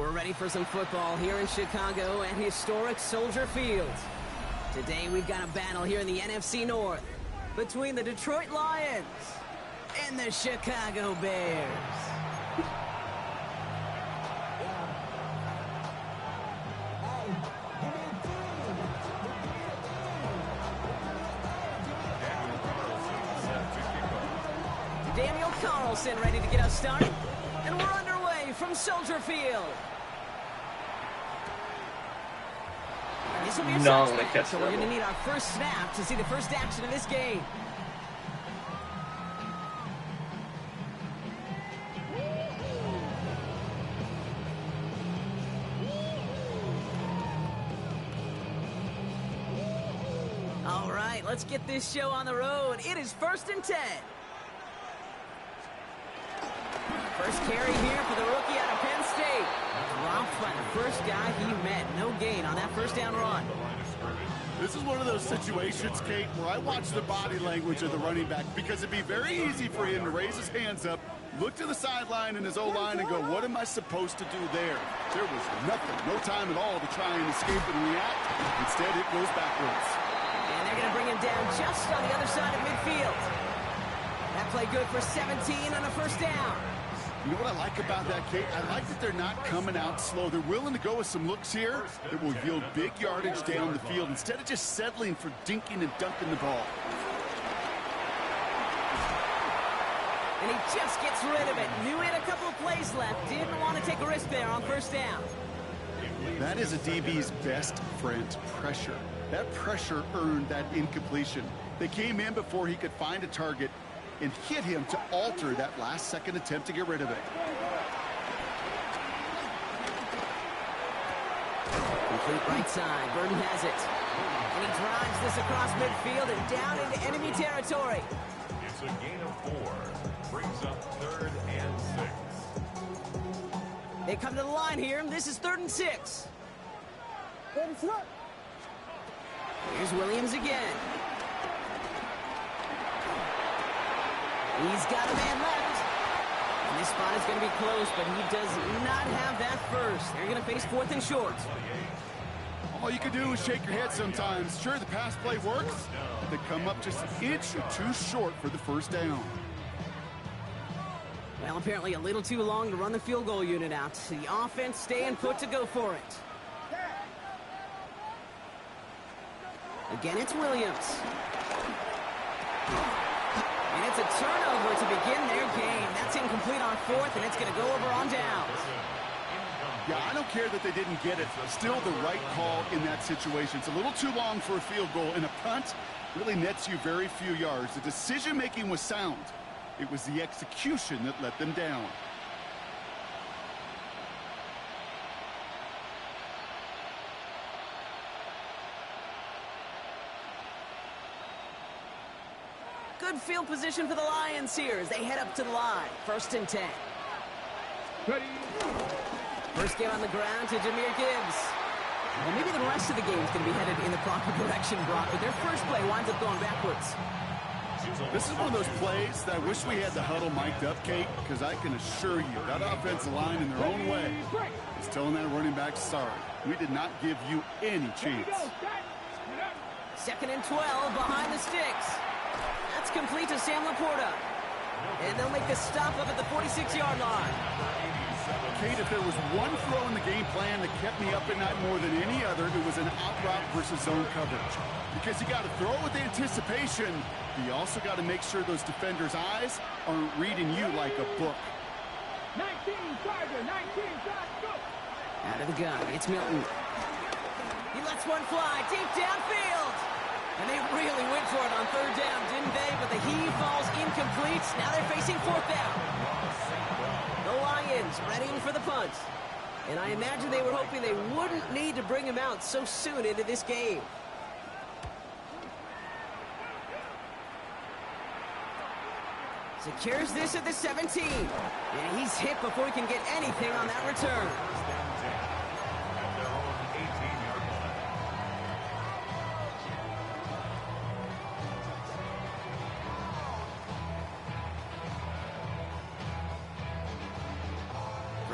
We're ready for some football here in Chicago at historic Soldier Field. Today we've got a battle here in the NFC North between the Detroit Lions and the Chicago Bears. Daniel Carlson ready to get us started, and we're underway from Soldier Field. This will be a snap, so we're going to need our first snap to see the first action of this game. All right, let's get this show on the road. It is 1st and 10. First carry here for the rookie out of Penn State. Dropped by the first guy he met. No gain on that first down run. This is one of those situations, Kate, where I watch the body language of the running back because it'd be very easy for him to raise his hands up, look to the sideline in his O-line and go, what am I supposed to do there? There was nothing, no time at all to try and escape and react. Instead, it goes backwards. And they're going to bring him down just on the other side of midfield. That play good for 17 on a first down. You know what I like about that, Kate? I like that they're not coming out slow. They're willing to go with some looks here that will yield big yardage down the field instead of just settling for dinking and dunking the ball. And he just gets rid of it. Knew he had a couple of plays left. Didn't want to take a risk there on first down. That is a DB's best friend, pressure. That pressure earned that incompletion. They came in before he could find a target and hit him to alter that last-second attempt to get rid of it. Complete right side. Burton has it. And he drives this across midfield and down into enemy territory. It's a gain of 4. Brings up 3rd and 6. They come to the line here. This is 3rd and 6. Here's Williams again. He's got a man left. And this spot is going to be close, but he does not have that first. They're going to face 4th and short. All you can do is shake your head sometimes. Sure, the pass play works, but they come up just an inch or two short for the first down. Well, apparently a little too long to run the field goal unit out. The offense staying put to go for it. Again, it's Williams. And it's a turnover to begin their game. That's incomplete on 4th, and it's going to go over on downs. Yeah, I don't care that they didn't get it. Still the right call in that situation. It's a little too long for a field goal, and a punt really nets you very few yards. The decision-making was sound. It was the execution that let them down. Good field position for the Lions here as they head up to the line. 1st and 10. Ready. First game on the ground to Jahmyr Gibbs. Well, maybe the rest of the game is going to be headed in the proper direction, Brock, but their first play winds up going backwards. This is one of those plays that I wish we had the huddle mic'd up, Kate, because I can assure you that offensive line in their own way is telling that running back, sorry, we did not give you any chance. 2nd and 12 behind the sticks. That's complete to Sam Laporta. And they'll make the stop up at the 46-yard line. Kate, if there was one throw in the game plan that kept me up at night more than any other, it was an out route versus zone coverage. Because you got to throw with anticipation, but you also got to make sure those defenders' eyes aren't reading you like a book. 19, Tiger, 19, go. Out of the gun, it's Milton. He lets one fly deep downfield. And they really went for it on 3rd down, didn't they? But the heave falls incomplete. Now they're facing 4th down. The Lions readying for the punt. And I imagine they were hoping they wouldn't need to bring him out so soon into this game. Secures this at the 17. And he's hit before he can get anything on that return.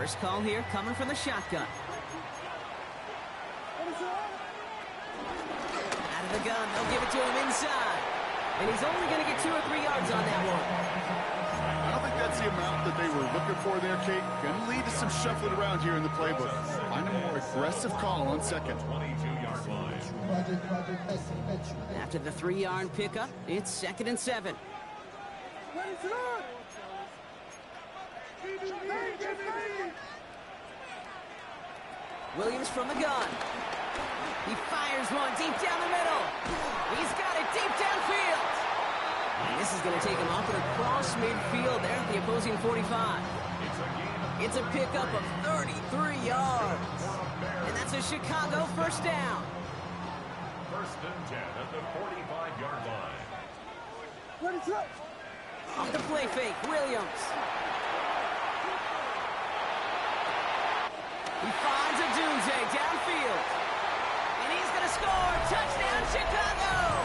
First call here coming from the shotgun. Out of the gun, they'll give it to him inside. And he's only going to get 2 or 3 yards on that one. I don't think that's the amount that they were looking for there, Kate. Going to lead to some shuffling around here in the playbook. Find a more aggressive call on second. 22-yard line. After the 3-yard pickup, it's 2nd and 7. Williams from the gun. He fires one deep down the middle. He's got it deep downfield. And this is going to take him off and across midfield there at the opposing 45. It's a pickup of 33 yards. And that's a Chicago first down. 1st and 10 at the 45-yard line. Off the play fake, Williams. He finds a Dunze downfield. And he's going to score. Touchdown, Chicago!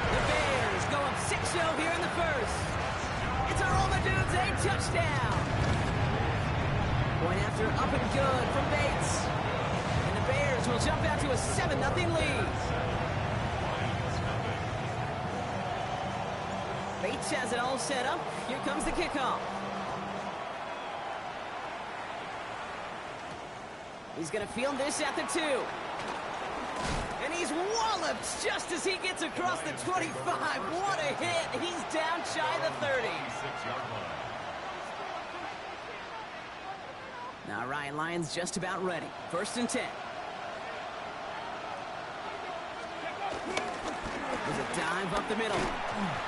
The Bears go up 6-0 here in the first. It's a Roma Dunze touchdown. Point after up and good from Bates. And the Bears will jump out to a 7-0 lead. Bates has it all set up. Here comes the kickoff. He's going to field this at the 2. And he's walloped just as he gets across the 25. What a hit. He's down shy of the 30. 6-yard line. Now Ryan Lyons just about ready. 1st and 10. There's a dive up the middle.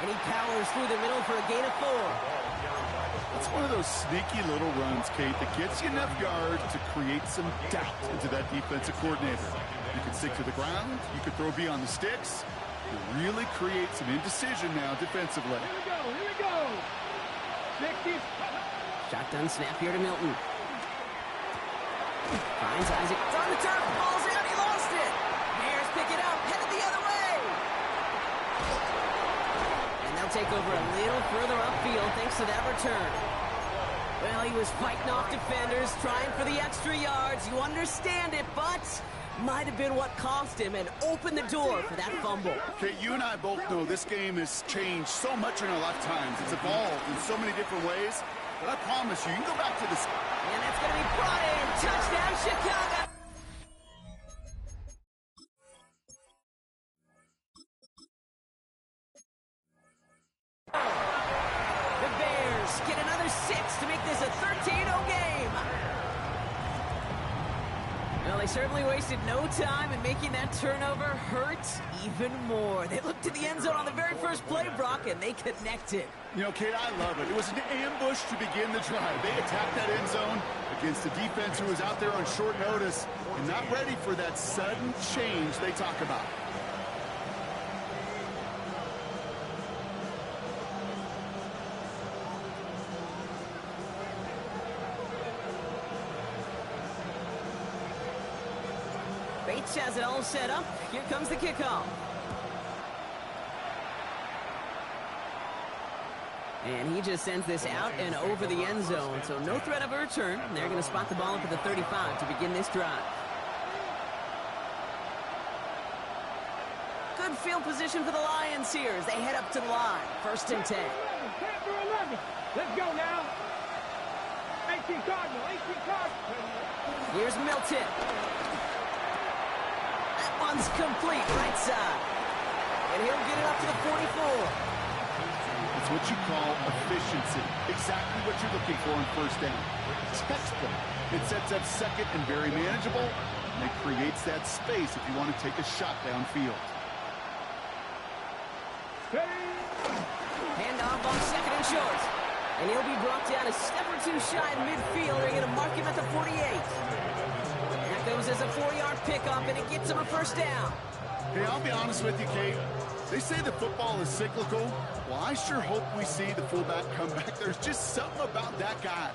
And he powers through the middle for a gain of 4. It's one of those sneaky little runs, Kate, that gets you enough yards to create some doubt into that defensive coordinator. You can stick to the ground. You can throw beyond the sticks. You really create some indecision now defensively. Here we go. 60. Shotgun snap here to Milton. Finds Isaac. It's on the turf. Ball's out. He lost it. Bears pick it up. Headed the other way. And they'll take over a little further upfield thanks to that return. Well, he was fighting off defenders, trying for the extra yards. You understand it, but might have been what cost him and opened the door for that fumble. Kate, you and I both know this game has changed so much in our lifetimes. It's evolved in so many different ways. But I promise you, you can go back to this. And that's going to be brought in. Touchdown, Chicago. The Bears get another 6 to make this a 13-0 game. Well, they certainly wasted no time in making that turnover hurt even more. They looked to the end zone on the very first play, Brock, and they connected. You know, Kate, I love it. It was an ambush to begin the drive. They attacked that end zone against a defense who was out there on short notice and not ready for that sudden change they talk about. Bates has it all set up. Here comes the kickoff. And he just sends this out and over the end zone, so no threat of a return. They're going to spot the ball up at the 35 to begin this drive. Good field position for the Lions here as they head up to the line. 1st and 10. 10 for 11. Let's go now. 18 Cardinal. 18 Cardinal. Here's Milton. That one's complete, right side. And he'll get it up to the 44. It's what you call efficiency. Exactly what you're looking for on 1st down. Textbook. It sets up second and very manageable, and it creates that space if you want to take a shot downfield. Handoff on 2nd and short. And he'll be brought down a step or 2 shy of midfield. They're going to mark him at the 48. That goes as a 4-yard pickup, and it gets him a 1st down. Hey, I'll be honest with you, Kate. They say the football is cyclical. Well, I sure hope we see the fullback come back. There's just something about that guy.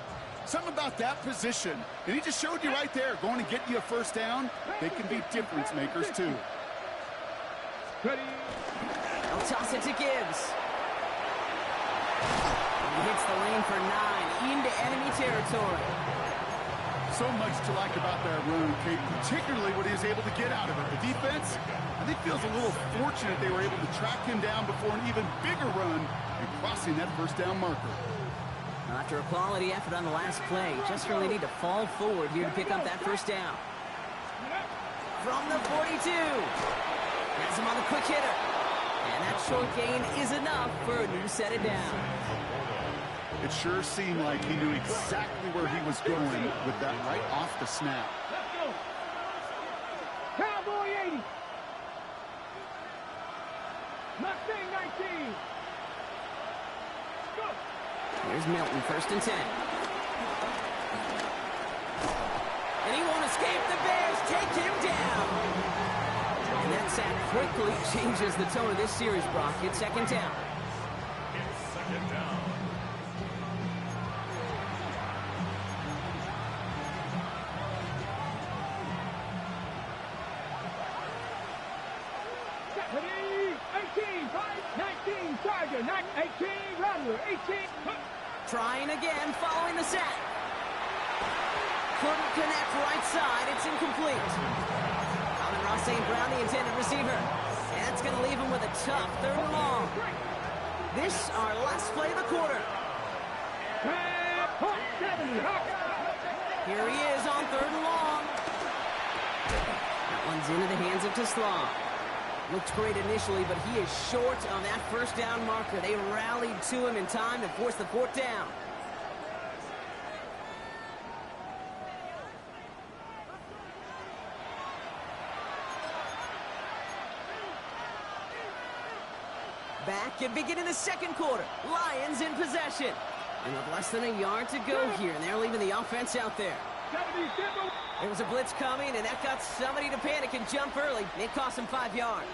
Something about that position. And he just showed you right there, going to get you a 1st down. They can be difference makers, too. Ready. They'll toss it to Gibbs. hits the lane for 9 into enemy territory. So much to like about that run, Kate, particularly what he was able to get out of it. The defense, I think, feels a little fortunate they were able to track him down before an even bigger run and crossing that first down marker. After a quality effort on the last play, just really need to fall forward here to pick up that first down. From the 42. Has him on the quick hitter. And that short gain is enough for a new set of downs. It sure seemed like he knew exactly where he was going with that right off the snap. Let's go. Cowboy 80. Mustang 19. Go. Here's Milton, first and 10. And he won't escape. The Bears take him down. And that sack quickly changes the tone of this series, Brock. It's second down. It's second down. Ready? 18. 19. Charger. 18. Rattler. 18. Trying again, following the sack. Couldn't connect right side. It's incomplete. Ross St. Brown, the intended receiver. And that's going to leave him with a tough third and long. This, our last play of the quarter. Here he is on third and long. That one's into the hands of Teslam. Looked great initially, but he is short on that first down marker. They rallied to him in time to force the fourth down. Back and beginning the second quarter. Lions in possession. And with less than a yard to go here, and they're leaving the offense out there. There was a blitz coming, and that got somebody to panic and jump early. It cost him 5 yards.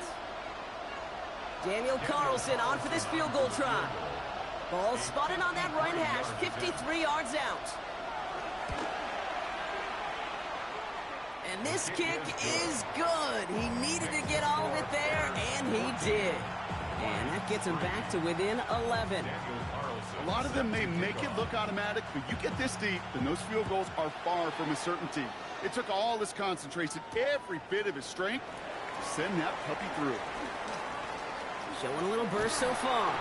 Daniel Carlson on for this field goal try. Ball spotted on that right hash, 53 yards out. And this kick is good. He needed to get all of it there, and he did. And that gets him back to within 11. A lot of them may make it look automatic, but you get this deep, and those field goals are far from a certainty. It took all his concentration, every bit of his strength, to send that puppy through. Showing a little burst so far.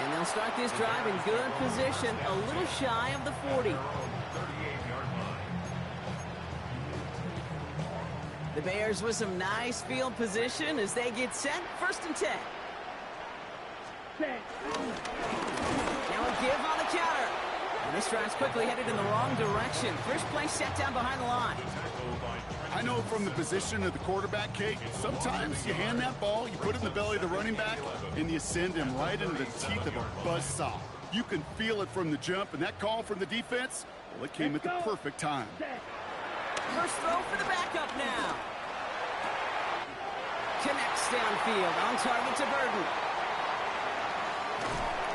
And they'll start this drive in good position, a little shy of the 40. The Bears with some nice field position as they get set, first and 10. Now a give on the counter. And this drive's quickly headed in the wrong direction. First play set down behind the line. I know from the position of the quarterback, Kate, sometimes you hand that ball, you put it in the belly of the running back, and you send him right into the teeth of a buzzsaw. You can feel it from the jump, and that call from the defense, well, it came at the perfect time. First throw for the backup now. Connects downfield, on target to Burton.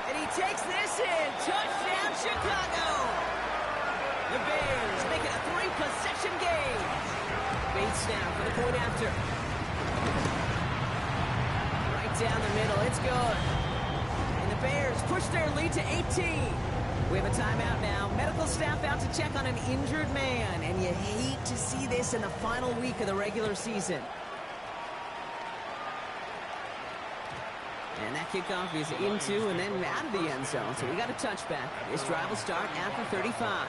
And he takes this in. Touchdown, Chicago. The Bears make it a 3-possession game. Bates down for the point after. Right down the middle. It's good. And the Bears push their lead to 18. We have a timeout now. Medical staff out to check on an injured man. And you hate to see this in the final week of the regular season. And that kickoff is into and then out of the end zone. So we got a touchback. This drive will start after 35.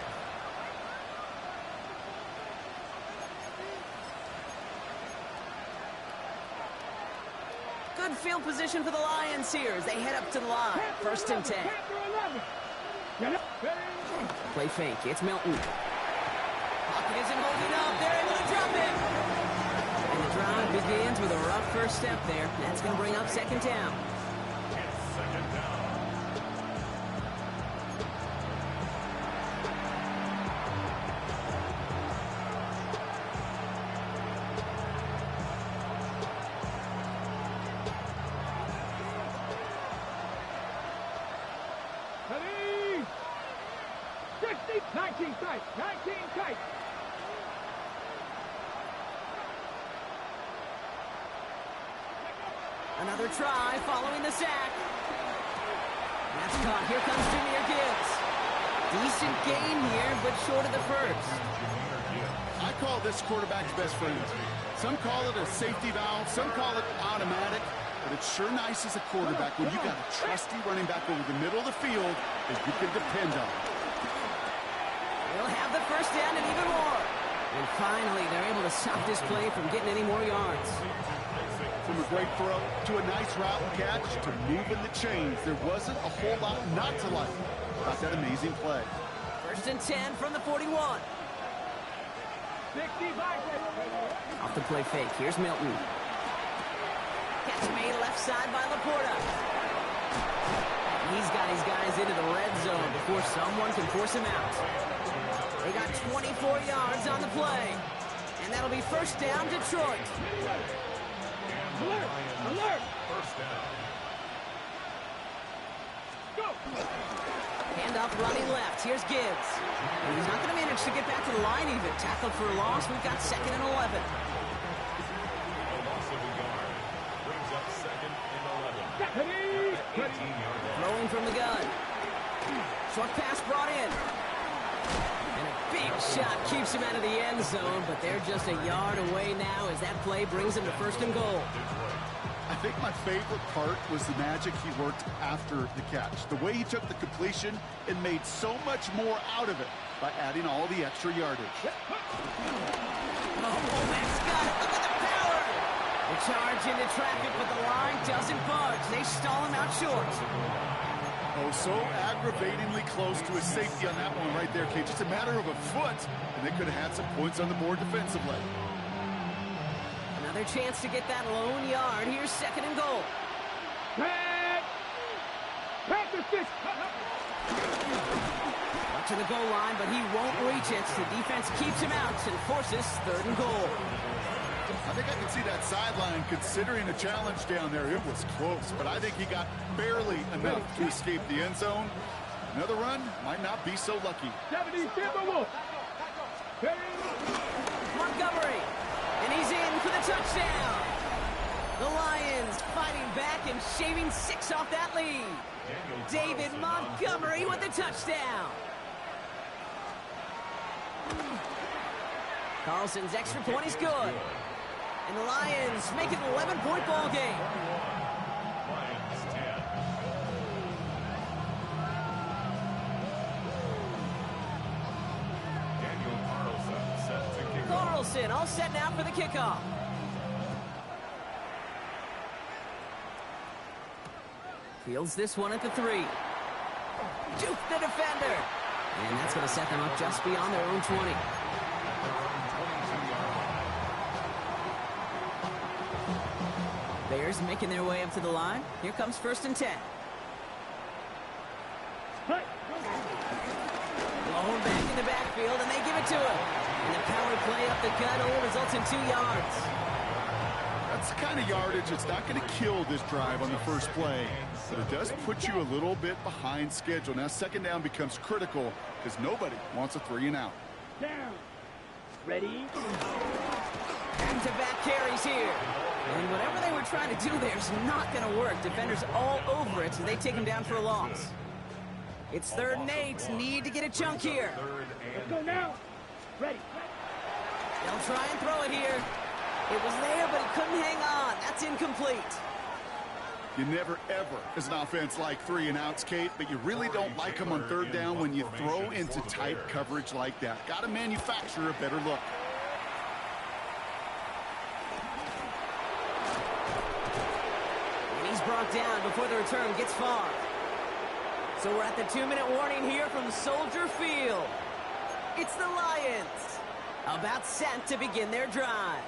Good field position for the Lions here as they head up to the line. First and 10. Play fake. It's Milton. Pocket isn't holding up. They're able to drop it. And the drive begins with a rough first step there. That's going to bring up second down. Second down. Ready? 60, 19 tight, 19 tight. Another try following the sack. That's caught. Here comes Junior Gibbs. Decent gain here, but short of the first. I call this quarterback's best friend. Some call it a safety valve, some call it automatic, but it's sure nice as a quarterback when you got a trusty running back over the middle of the field that you can depend on. They'll have the first down and even more. And finally, they're able to stop this play from getting any more yards. From a great throw to a nice route and catch to moving the chains, there wasn't a whole lot not to like about that amazing play. First and 10 from the 41. 65. Off the play fake. Here's Milton. Catch made left side by Laporta. He's got his guys into the red zone before someone can force him out. They got 24 yards on the play. And that'll be first down, Detroit. Alert! Alert! First down. Go! Handoff running left. Here's Gibbs. And he's not going to manage to get back to the line even. Tackled for a loss. We've got second and 11. A loss of a yard. Brings up second and 11. 18-yard line. Throwing from the gun. Short pass brought in. And a big shot keeps him out of the end zone, but they're just a yard away now as that play brings him to first and goal. I think my favorite part was the magic he worked after the catch. The way he took the completion and made so much more out of it by adding all the extra yardage. Oh, Max got it. Look at the power. The charge into traffic, but the line doesn't budge. They stall him out short. Oh, so aggravatingly close to his safety on that one right there, Kate. Just a matter of a foot, and they could have had some points on the board defensively. Another chance to get that lone yard. Here's second and goal. Pass! Pass the stick! Up to the goal line, but he won't reach it. The defense keeps him out and forces third and goal. I think I can see that sideline considering a challenge down there. It was close, but I think he got barely enough to escape the end zone. Another run might not be so lucky. 70, Timberwolf! Montgomery, and he's in for the touchdown. The Lions fighting back and shaving 6 off that lead. David Montgomery with the touchdown. Carlson's extra point is good. And the Lions make it an 11-point ball game. Lions 10. Daniel Carlson set to kick off. Carlson all set now for the kickoff. Fields this one at the 3. Duke the defender. And that's going to set them up just beyond their own 20. Bears making their way up to the line. Here comes first and 10. Blown back in the backfield, and they give it to him. And the power play up the gut only results in 2 yards. That's the kind of yardage that's not going to kill this drive on the first play, but it does put you a little bit behind schedule. Now second down becomes critical because nobody wants a 3 and out. Down. Ready? Back-to-back carries here. And whatever they were trying to do there is not going to work. Defenders all over it, so they take him down for a loss. It's 3rd and 8. Need to get a chunk here. Let's go now. Ready. They'll try and throw it here. It was there, but he couldn't hang on. That's incomplete. You never, ever, as an offense, like 3 and outs, Kate, but you really don't like them on 3rd down when you throw into tight coverage like that. Got to manufacture a better look. And he's brought down before the return gets far. So we're at the 2-minute warning here from Soldier Field. It's the Lions, about set to begin their drive.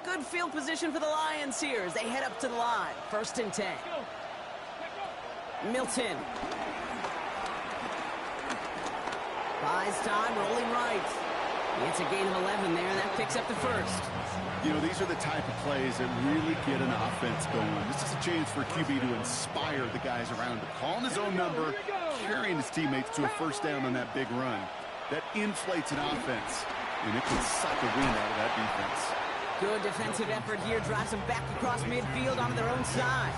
Good field position for the Lions here as they head up to the line. 1st and 10. Milton. Buys time, rolling right. It's a gain of 11 there, and that picks up the first. You know, these are the type of plays that really get an offense going. This is a chance for QB to inspire the guys around him, calling his own number, carrying his teammates to a first down on that big run. That inflates an offense, and it can suck the wind out of that defense. Good defensive effort here, drives them back across midfield onto their own side.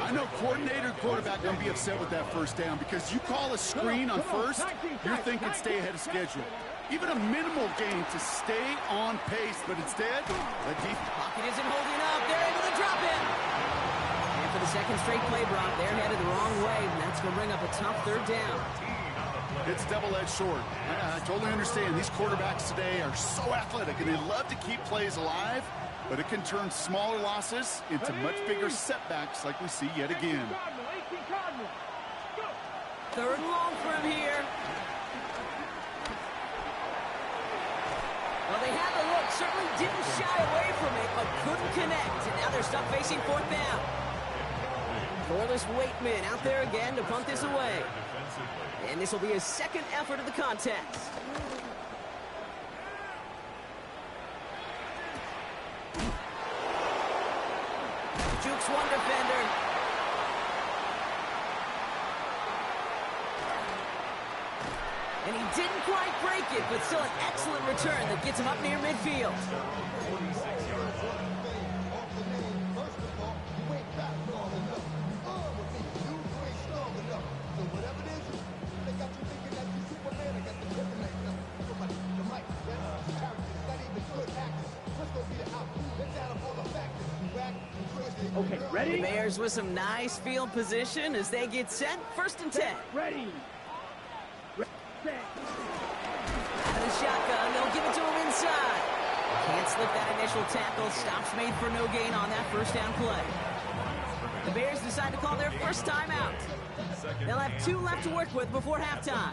I know coordinator and quarterback going to be upset with that first down because you call a screen on first, you're thinking stay ahead of schedule. Even a minimal gain to stay on pace, but instead, the deep pocket isn't holding up. They're able to drop it. And for the second straight play, Brock, they're headed the wrong way, and that's going to bring up a tough third down. It's double-edged sword. I totally understand. These quarterbacks today are so athletic, and they love to keep plays alive, but it can turn smaller losses into much bigger setbacks like we see yet again. Third and long for him here. Well, they had the look, certainly didn't shy away from it, but couldn't connect, and now they're stuck facing fourth down. Corliss Waitman out there again to punt this away. And this will be his second effort of the contest. Jukes one defender. And he didn't quite break it, but still an excellent return that gets him up near midfield. Okay, ready? The Bears with some nice field position as they get set. First and 10. Ready. Set. Out of the shotgun, they'll give it to him inside. Can't slip that initial tackle. Stops made for no gain on that first down play. The Bears decide to call their first timeout. They'll have 2 left to work with before halftime.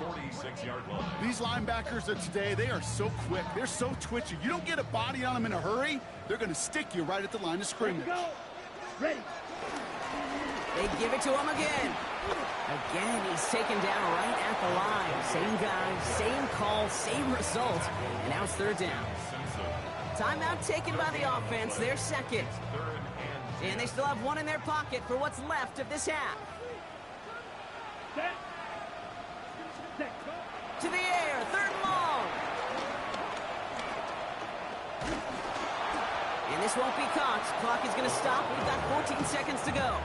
These linebackers of today, they are so quick. They're so twitchy. You don't get a body on them in a hurry, they're going to stick you right at the line of scrimmage. Go. Ready. They give it to him again. Again, he's taken down right at the line. Same guy, same call, same result. And now it's third down. Timeout taken by the offense, their second. And they still have one in their pocket for what's left of this half. Set. Set. To the air, third and long. And this won't be caught. Clock is going to stop. We've got 14 seconds to go.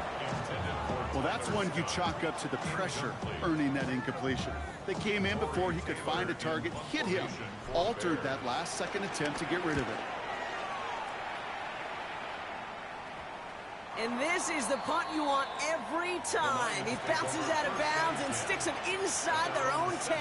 Well, that's one you chalk up to the pressure earning that incompletion. They came in before he could find a target, hit him, altered that last-second attempt to get rid of it. And this is the punt you want every time. He bounces out of bounds and sticks him inside their own 10.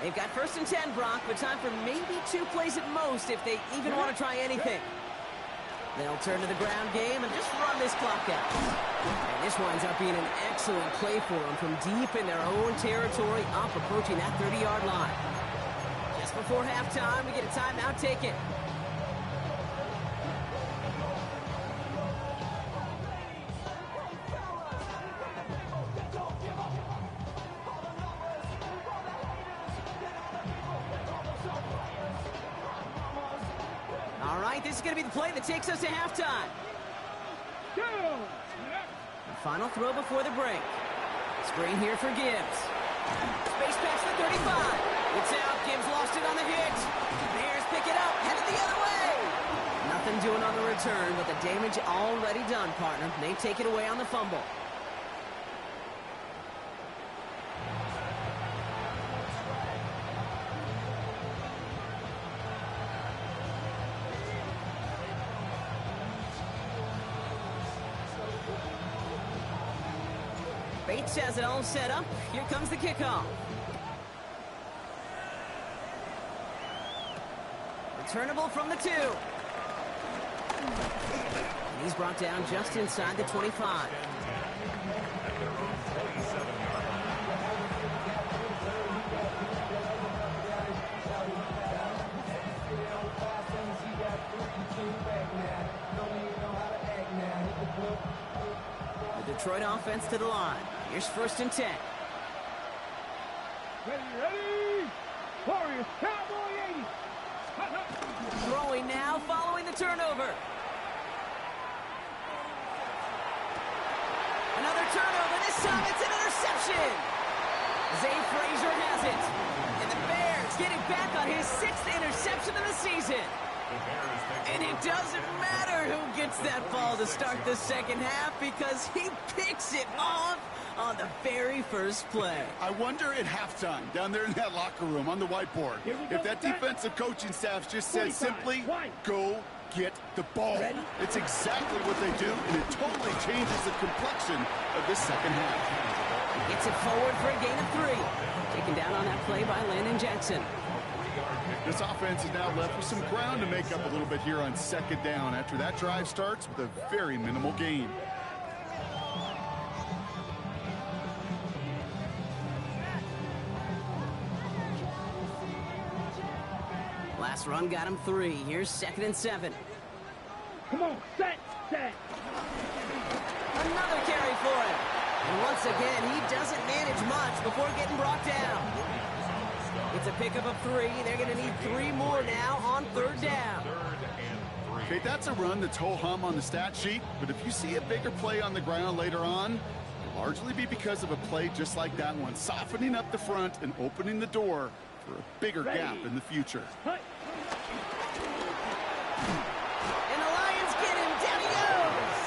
They've got first and 10, Brock, but time for maybe 2 plays at most if they even want to try anything. They'll turn to the ground game and just run this clock out. And this winds up being an excellent play for them from deep in their own territory, up approaching that 30-yard line. Just before halftime, we get a timeout taken. All right, this is going to be the play that takes us to halftime. Go. Final throw before the break. Screen here for Gibbs. Space pass to 35. It's out. Gibbs lost it on the hit. Bears pick it up. Headed the other way. Nothing doing on the return, but the damage already done, partner. They take it away on the fumble. Bates has it all set up. Here comes the kickoff. Returnable from the 2. And he's brought down just inside the 25. The Detroit offense to the line. Here's 1st and 10. Ready? Warriors, Cowboy 80. Throwing now, following the turnover. Another turnover. This time it's an interception. Zay Frazier has it. And the Bears getting back on his 6th interception of the season. And it doesn't matter who gets that ball to start the second half because he picks it off on the very first play. I wonder at halftime, down there in that locker room on the whiteboard, if that defensive coaching staff just says simply, go get the ball. It's exactly what they do, and it totally changes the complexion of this second half. Gets it forward for a gain of 3. Taken down on that play by Landon Jackson. This offense is now left with some ground to make up a little bit here on 2nd down after that drive starts with a very minimal gain. Last run got him 3. Here's 2nd and 7. Come on, set. Another carry for him. And once again, he doesn't manage much before getting brought down. It's a pickup of 3. They're going to need 3 more now on 3rd down. Okay, that's a run that's ho-hum on the stat sheet, but if you see a bigger play on the ground later on, it'll largely be because of a play just like that one, softening up the front and opening the door for a bigger gap in the future. And the Lions get him. Down he goes.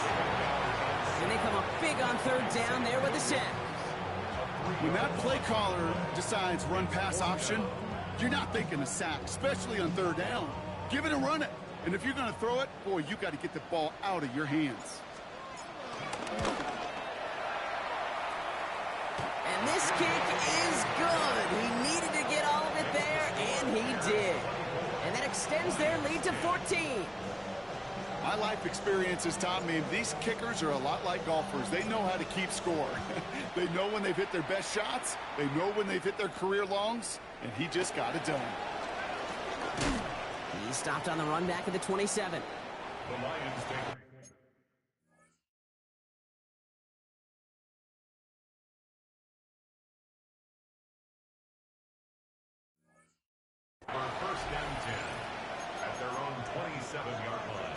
And they come up big on 3rd down there with the sack. When that play caller decides run-pass option, you're not thinking a sack, especially on 3rd down. Give it and run it. And if you're going to throw it, boy, you got to get the ball out of your hands. And this kick is good. He needed to get all of it there, and he did. And that extends their lead to 14. My life experience has taught me these kickers are a lot like golfers. They know how to keep score. They know when they've hit their best shots. They know when they've hit their career longs, and he just got it done. He stopped on the run back at the 27. The Lions take for 1st and 10 at their own 27-yard line.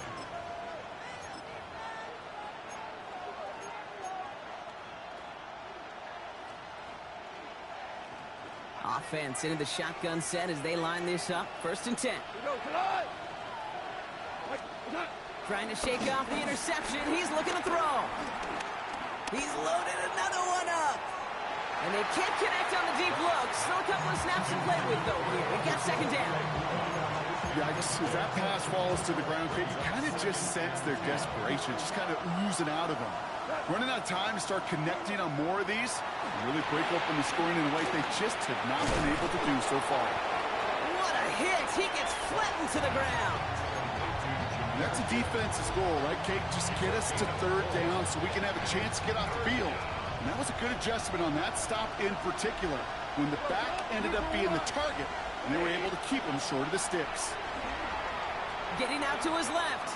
Offense into the shotgun set as they line this up. 1st and 10. Trying to shake off the interception. He's looking to throw. He's loaded another one up. And they can't connect on the deep look. Still a couple of snaps to play with, though, here. We got 2nd down. Yikes, as that pass falls to the ground, you kind of just sense their desperation, just kind of oozing out of them. Running out of time to start connecting on more of these and really break open the scoring in ways they just have not been able to do so far. What a hit. He gets flattened to the ground. And that's a defense's goal, right, Kate? Just get us to 3rd down so we can have a chance to get off the field. And that was a good adjustment on that stop in particular, when the back ended up being the target, and they were able to keep him short of the sticks. Getting out to his left.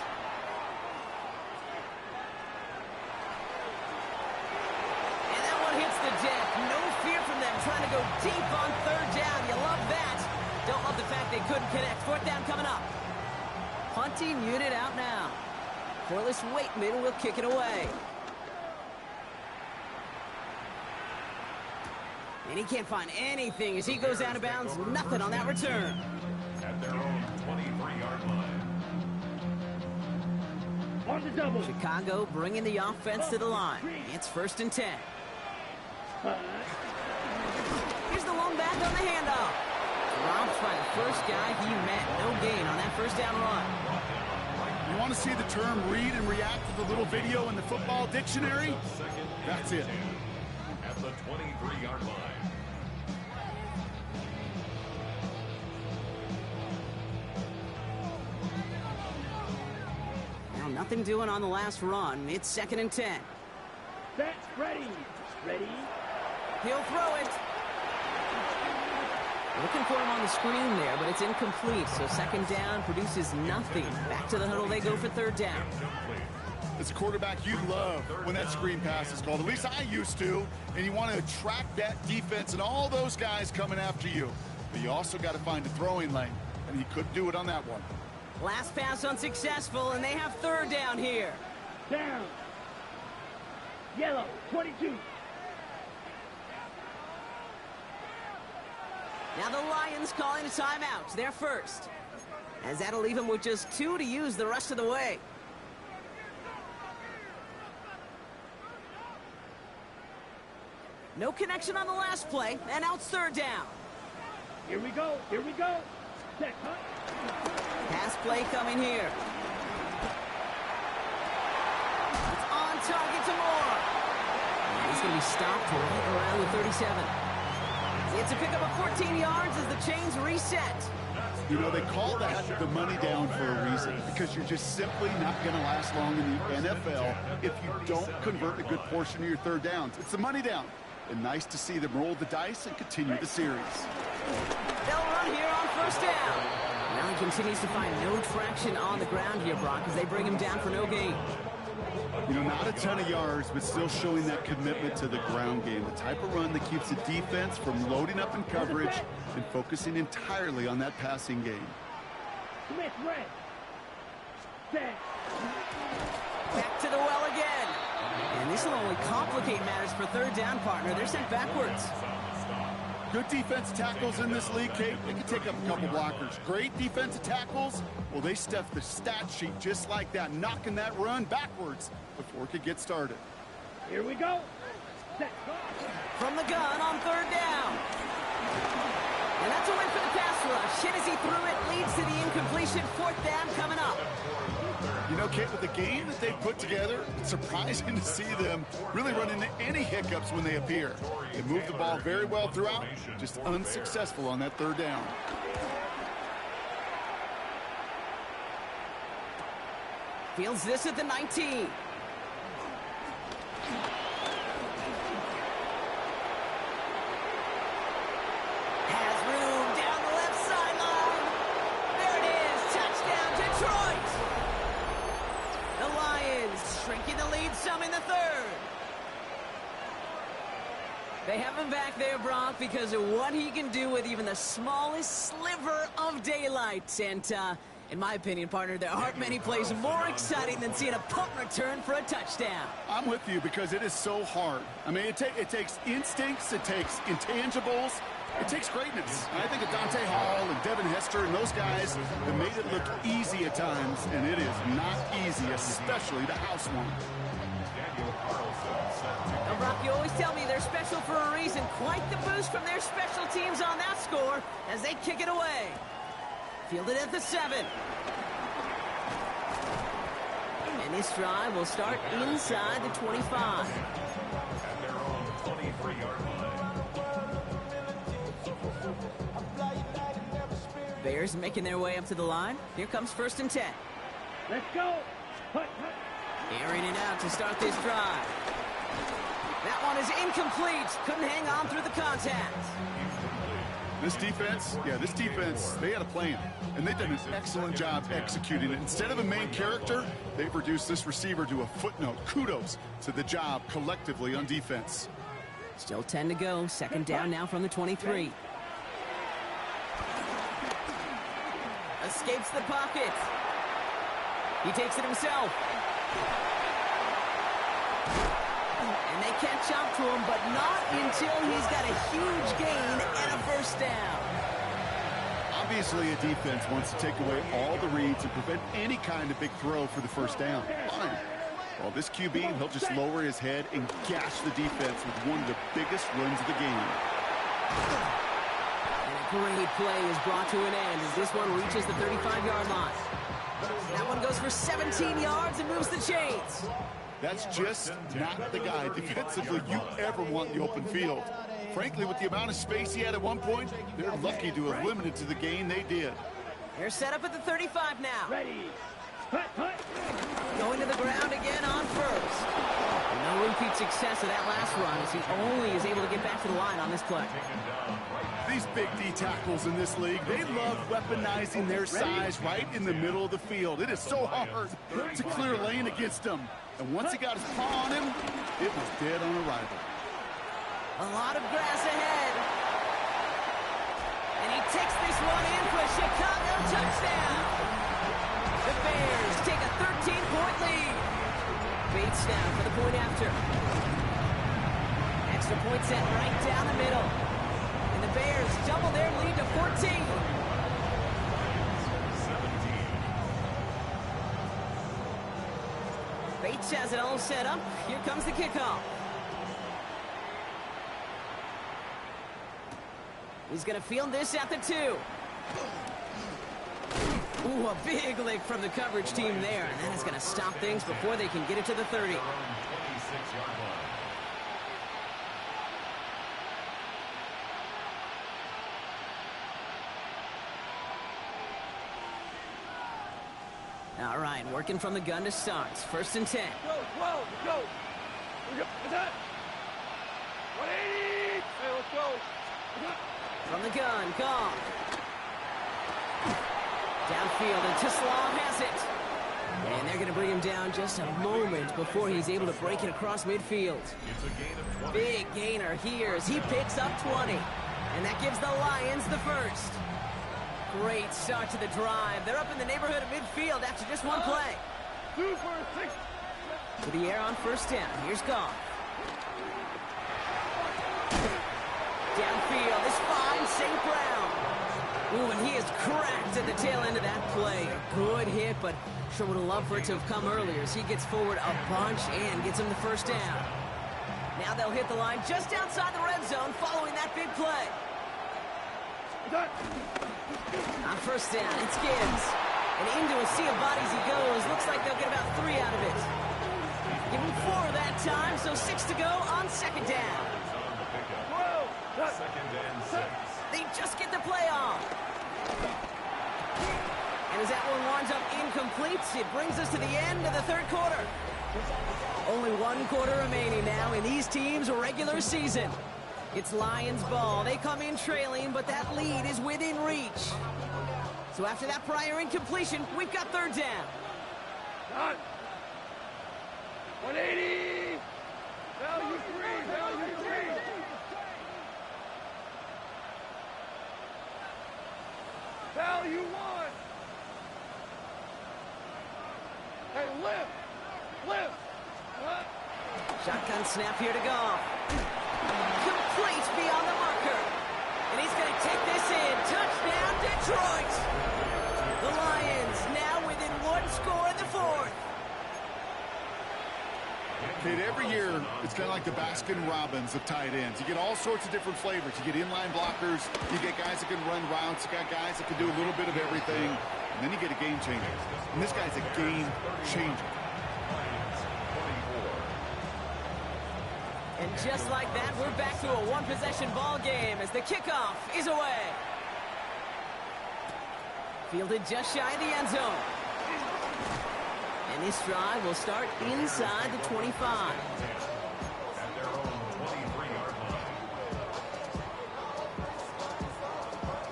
And that one hits the deck. No fear from them trying to go deep on 3rd down. You love that. Don't love the fact they couldn't connect. 4th down coming up. Punting unit out now. Corliss Waitman will kick it away. And he can't find anything as he goes out of bounds. Nothing on that return. At their own 23-yard line. On the double. Chicago bringing the offense to the line. It's 1st and 10. Here's the lone back on the handoff. Dropped by the first guy he met. No gain on that 1st down run. You want to see the term read and react to the little video in the football dictionary? That's it. At the 23-yard line. Now nothing doing on the last run. It's 2nd and 10. Set, ready. He'll throw it. Looking for him on the screen there, but it's incomplete. So 2nd down produces nothing. Back to the huddle they go for 3rd down. As a quarterback, you love when that screen pass is called. At least I used to. And you want to attract that defense and all those guys coming after you. But you also got to find a throwing lane. And he couldn't do it on that one. Last pass unsuccessful, and they have third down here. Down. Yellow, 22. Now the Lions calling a timeout. They're first. As that'll leave them with just 2 to use the rest of the way. No connection on the last play, and now it's third down. Here we go. Here we go. Set, huh? Pass play coming here. It's on target to Moore. And he's going to be stopped right around the 37. It's a pickup of 14 yards as the chains reset. You know, they call that the money down for a reason, because you're just simply not going to last long in the NFL if you don't convert a good portion of your third downs. It's the money down. And nice to see them roll the dice and continue the series. They'll run here on first down. Now he continues to find no traction on the ground here, Brock, as they bring him down for no gain. You know, not a ton of yards, but still showing that commitment to the ground game. The type of run that keeps the defense from loading up in coverage and focusing entirely on that passing game. Smith, red. Set. Back to the well again. And this will only complicate matters for third down, partner. They're sent backwards. Good defensive tackles in this league, Kate. They can take up a couple blockers. Great defensive tackles, well, they stuff the stat sheet just like that, knocking that run backwards before it could get started. Here we go. Set. From the gun on third down. And that's a win for the pass rush. Hit as he threw it, leads to the incompletion. Fourth down coming up. You know, Kate, with the game that they put together, it's surprising to see them really run into any hiccups when they appear. They move the ball very well throughout, just unsuccessful on that third down. Fields this at the 19. Has room down the left sideline. There it is. Touchdown, Detroit. The Lions shrinking the lead some in the third. They have him back there, Brock, because of what he can do with even the smallest sliver of daylight. And in my opinion, partner, there aren't many plays more exciting than seeing a punt return for a touchdown. I'm with you because it is so hard. I mean, it takes instincts, it takes intangibles, it takes greatness. And I think of Dante Hall and Devin Hester and those guys that made it look easy at times, and it is not easy, especially the house one. Now, Brock, you always tell me they're special for a reason. Quite the boost from their special teams on that score as they kick it away. Fielded at the 7. And this drive will start inside the 25. At their own 23-yard line. Bears making their way up to the line. Here comes 1st and 10. Let's go. Hut. Airing it out to start this drive. That one is incomplete. Couldn't hang on through the contact. This defense, they had a plan, and they've done an excellent job executing it. Instead of a main character, they've reduced this receiver to a footnote. Kudos to the job collectively on defense. Still 10 to go. 2nd down now from the 23. Escapes the pocket. He takes it himself. And they catch up to him, but not until he's got a huge gain and a 1st down. Obviously, a defense wants to take away all the reads and prevent any kind of big throw for the 1st down. Fine. Well, this QB, he'll just lower his head and gash the defense with one of the biggest runs of the game. And a great play is brought to an end as this one reaches the 35-yard line. That one goes for 17 yards and moves the chains. That's just not the guy defensively you ever want in the open field. Frankly, with the amount of space he had at one point, they're lucky to have limited to the gain they did. They're set up at the 35 now. Ready. Hut. Going to the ground again on 1st. And no repeat success of that last run as he only is able to get back to the line on this play. These big D tackles in this league, they love weaponizing their size right in the middle of the field. It is so hard to clear a lane against them. And once he got his paw on him, it was dead on arrival. A lot of grass ahead. And he takes this one in for a Chicago touchdown. The Bears take a 13-point lead. Bates down for the point after. Extra point set right down the middle. And the Bears double their lead to 14. Bates has it all set up. Here comes the kickoff. He's going to field this at the 2. Ooh, a big lick from the coverage team there, and that is going to stop things before they can get it to the 30. All right, working from the gun to start. 1st and 10. Go. Is that? 180. Hey, let's go. From the gun, gone. Downfield, and Tisslaw has it. And they're going to bring him down just a moment before he's able to break it across midfield. It's a gain of 20. Big gainer here as he picks up 20. And that gives the Lions the first. Great start to the drive. They're up in the neighborhood of midfield after just one play. 2 for 6. To the air on 1st down. Here's Goff. Downfield, this finds St. Brown. Ooh, and he is cracked at the tail end of that play. A good hit, but sure would have loved for it to have come earlier as he gets forward a bunch and gets him the 1st down. Now they'll hit the line just outside the red zone following that big play. On 1st down, it's Gibbs. And into a sea of bodies he goes. Looks like they'll get about 3 out of it. Give him 4 that time, so 6 to go on 2nd down. 2nd and 6. They just get the play off. And as that one winds up incomplete, it brings us to the end of the 3rd quarter. Only 1 quarter remaining now in these teams' regular season. It's Lions ball. They come in trailing, but that lead is within reach. So after that prior incompletion, we've got 3rd down. 180. Value 3. Value 1. Hey, lift. Shotgun snap here to go. Complete beyond the marker. And he's going to take this in. Touchdown, Detroit. The Lions now within 1 score in the 4th. Kate, every year, it's kind of like the Baskin-Robbins of tight ends. You get all sorts of different flavors. You get inline blockers. You get guys that can run routes. You got guys that can do a little bit of everything. And then you get a game changer. And this guy's a game changer. And just like that, we're back to a 1-possession ball game as the kickoff is away. Fielded just shy of the end zone. And this drive will start inside the 25. At their own 23-yard line.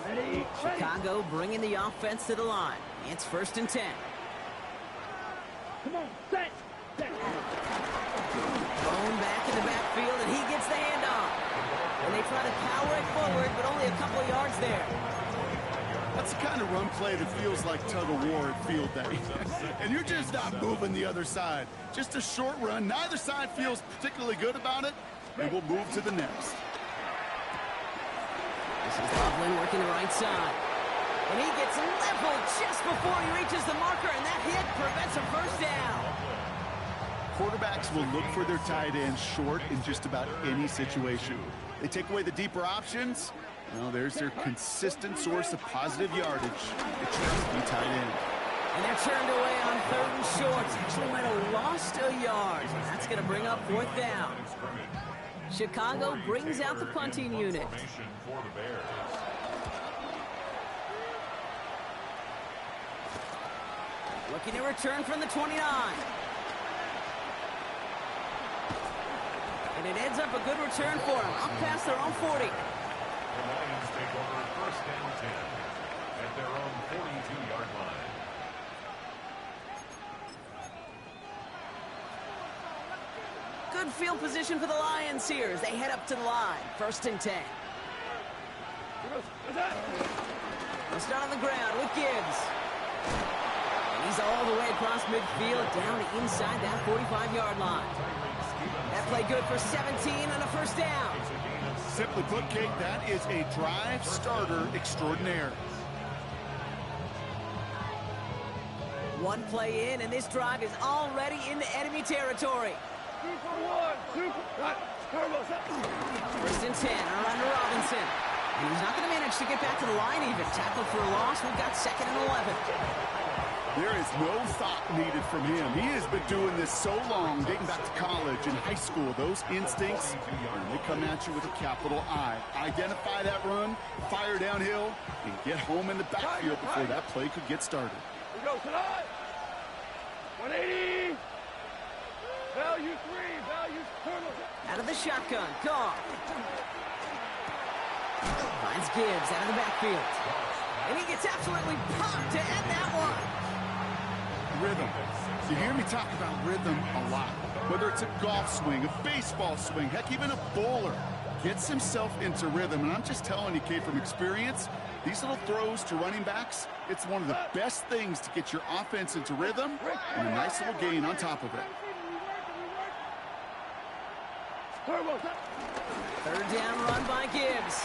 Ready. Chicago bringing the offense to the line. It's 1st and 10. Come on, set. Thrown back in the backfield, and he gets the handoff. And they try to power it forward, but only a couple of yards there. That's the kind of run play that feels like tug-of-war at field day. And you're just not moving the other side. Just a short run. Neither side feels particularly good about it, and we'll move to the next. This is Loveland working the right side. And he gets leveled just before he reaches the marker, and that hit prevents a 1st down. Quarterbacks will look for their tight ends short in just about any situation. They take away the deeper options. Well, there's their consistent source of positive yardage. The trusty tight end. And they're turned away on 3rd and short. Actually might have lost a yard. That's going to bring up 4th down. Chicago brings out the punting unit. Formation for the Bears. Looking to return from the 29. And it ends up a good return for him. Up past their own 40. The Lions take over 1st and 10 at their own 42-yard line. Good field position for the Lions here as they head up to the line. 1st and 10. They'll start on the ground with Gibbs. And he's all the way across midfield down to inside that 45-yard line. That play good for 17 and a 1st down. Simply put, Kate, that is a drive starter extraordinaire. One play in, and this drive is already into enemy territory. 1st and 10 are under Robinson. And he's not going to manage to get back to the line even. Tackled for a loss. We've got 2nd and 11. There is no thought needed from him. He has been doing this so long, dating back to college and high school. Those instincts, when they come at you with a capital I. Identify that run, fire downhill, and get home in the backfield before that play could get started. We go tonight. 180. Value 3. Value turtles. Out of the shotgun. Goff. Finds Gibbs out of the backfield. And he gets absolutely pumped to end that one. Rhythm. You hear me talk about rhythm a lot. Whether it's a golf swing, a baseball swing, heck, even a bowler gets himself into rhythm. And I'm just telling you, Kate, from experience, these little throws to running backs, it's one of the best things to get your offense into rhythm and a nice little gain on top of it. 3rd down run by Gibbs.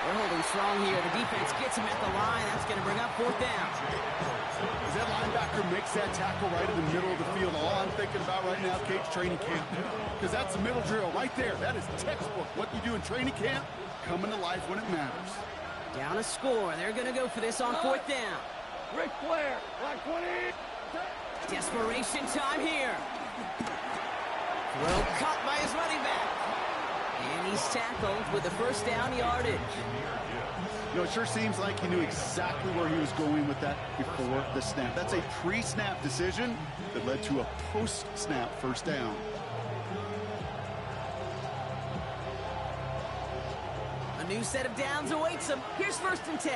They're holding strong here. The defense gets him at the line. That's going to bring up 4th down. As that linebacker makes that tackle right in the middle of the field, all I'm thinking about right now, Kate's training camp. Because that's a middle drill right there. That is textbook. What you do in training camp, coming to life when it matters. Down a score. They're going to go for this on 4th down. Ric Flair, line 20. Desperation time here. Throw caught by his running back. And he's tackled with the 1st down yardage. You know, it sure seems like he knew exactly where he was going with that before the snap. That's a pre-snap decision that led to a post-snap 1st down. A new set of downs awaits him. Here's 1st and 10.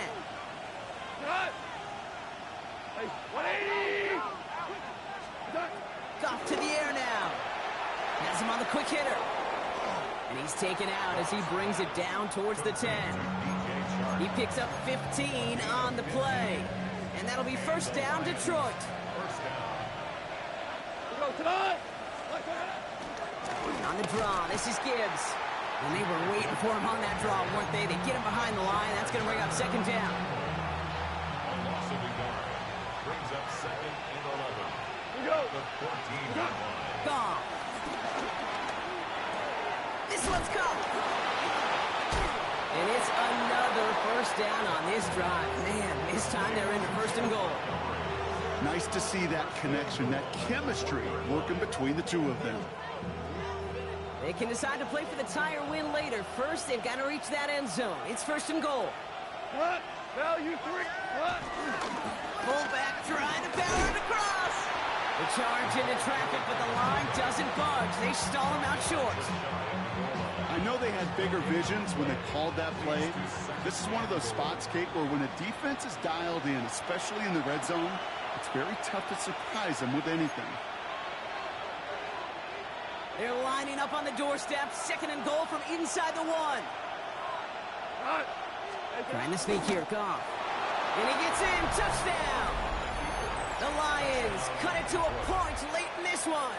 Hey, 180. Goff to the air now. Has him on the quick hitter. And he's taken out as he brings it down towards the 10. He picks up 15 on the play. And that'll be 1st down, Detroit. Go tonight. On the draw, this is Gibbs. And they were waiting for him on that draw, weren't they? They get him behind the line. That's going to bring up 2nd down. A loss of a yard brings up 2nd and 11. We go. The 14-yard line. Goff. This one's caught. And it's another 1st down on this drive. Man, this time they're into 1st and goal. Nice to see that connection, that chemistry working between the two of them. They can decide to play for the tie or win later. First, they've got to reach that end zone. It's 1st and goal. What? Value 3. What? Fullback trying to power it across. The charge into traffic, but the line doesn't budge. They stall him out short. I know they had bigger visions when they called that play. This is one of those spots, Kate, where when a defense is dialed in, especially in the red zone, it's very tough to surprise them with anything. They're lining up on the doorstep. 2nd and goal from inside the 1. Trying to sneak here, Goff. And he gets in. Touchdown! The Lions cut it to a point late in this one.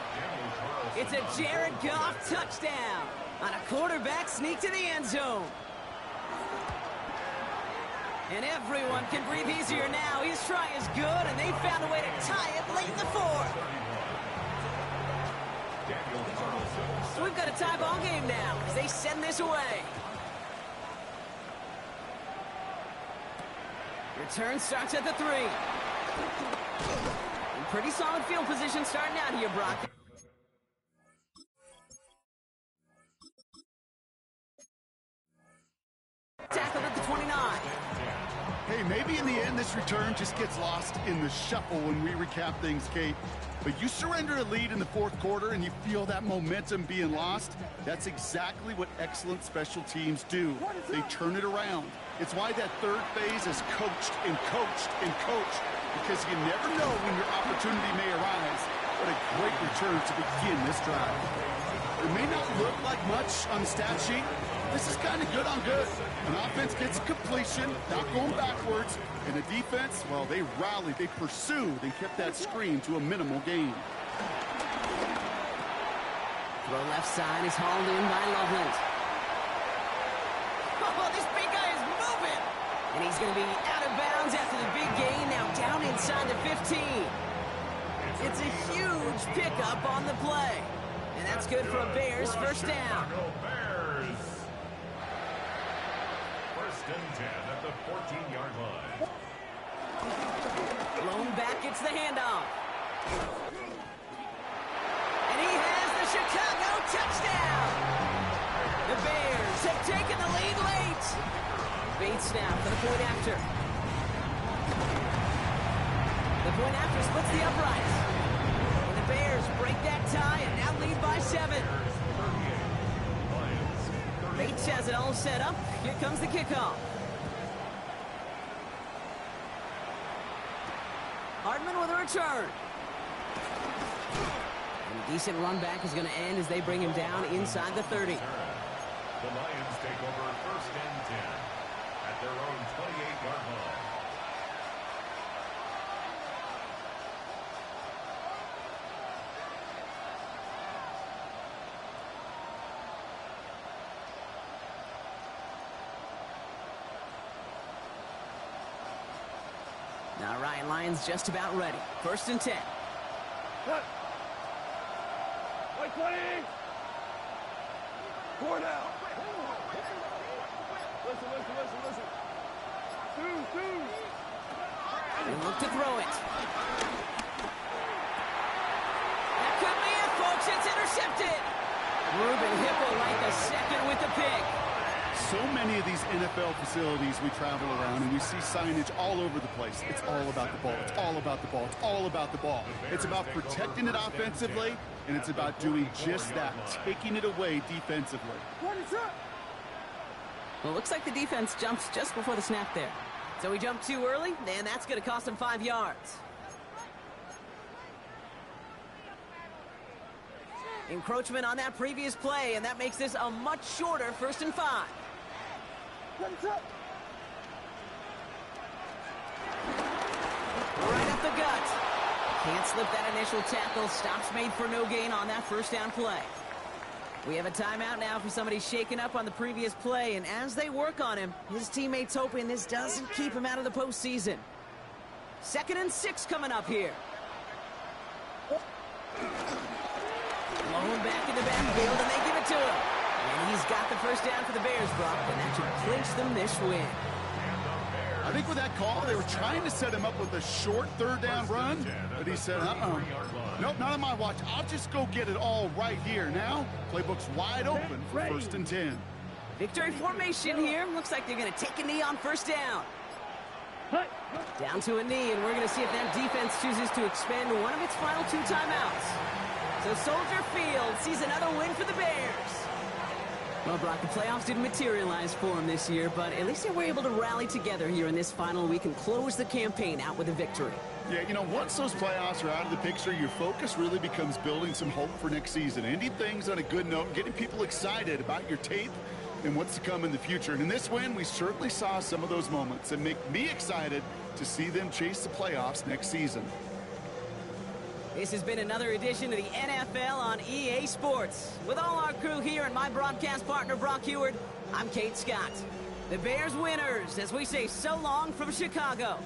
It's a Jared Goff touchdown on a quarterback sneak to the end zone. And everyone can breathe easier now. His try is good, and they found a way to tie it late in the 4th. So we've got a tie ball game now as they send this away. Return starts at the 3. In pretty solid field position starting out here, Brock. Tackled at the 29. Hey, maybe in the end this return just gets lost in the shuffle when we recap things, Kate. But you surrender a lead in the 4th quarter and you feel that momentum being lost. That's exactly what excellent special teams do. They turn it around. It's why that 3rd phase is coached and coached and coached, because you never know when your opportunity may arise. What a great return to begin this drive. It may not look like much on the stat sheet. This is kind of good on good. An offense gets a completion, not going backwards. And the defense, well, they rallied, they pursued, and kept that screen to a minimal gain. Throw left side is hauled in by Loveland. Oh, this big guy is moving! And he's going to be out of bounds after the big gain, now down inside the 15. It's a huge pickup on the play. And that's good for a Bears first down. Bears. First and 10 at the 14-yard line. Blown back, gets the handoff. And he has the Chicago touchdown. The Bears have taken the lead late. Bates now for the point after. The point after splits the uprights. And the Bears break that tie and now lead by 7. Bates has it all set up. Here comes the kickoff. Hardman with a return. And a decent run back is going to end as they bring him down inside the 30. The Lions take over first and 10 at their own 28-yard line. All right, Lions just about ready. First and 10. Cut. White 20. 4 now. Listen. 2. They look to throw it. That could be it, folks. It's intercepted. Ruben Hipple right the second with the pick. So many of these NFL facilities we travel around and we see signage all over the place. It's all about the ball. It's all about the ball. It's all about the ball. It's about protecting it offensively, and it's about doing just that, taking it away defensively. Well, it looks like the defense jumps just before the snap there. So he jumped too early, and that's going to cost him 5 yards. Encroachment on that previous play, and that makes this a much shorter first and 5. Right up the gut. Can't slip that initial tackle. Stops made for no gain on that first down play. We have a timeout now for somebody shaken up on the previous play, and as they work on him, his teammates hoping this doesn't keep him out of the postseason. 2nd and 6 coming up here. Blown back in the backfield, and they give it to him. And he's got the first down for the Bears, Brock, and that should clinch them this win. I think with that call, they were trying to set him up with a short 3rd down run, but he said, nope, not on my watch. I'll just go get it all right here. Now, playbook's wide open for 1st and 10. Victory formation here. Looks like they're going to take a knee on first down. Down to a knee, and we're going to see if that defense chooses to expend one of its final 2 timeouts. So Soldier Field sees another win for the Bears. Well, Brock, the playoffs didn't materialize for them this year, but at least they were able to rally together here in this final week and close the campaign out with a victory. Yeah, you know, once those playoffs are out of the picture, your focus really becomes building some hope for next season. Ending things on a good note, getting people excited about your tape and what's to come in the future. And in this win, we certainly saw some of those moments that make me excited to see them chase the playoffs next season. This has been another edition of the NFL on EA Sports. With all our crew here and my broadcast partner, Brock Heward, I'm Kate Scott. The Bears winners as we say so long from Chicago.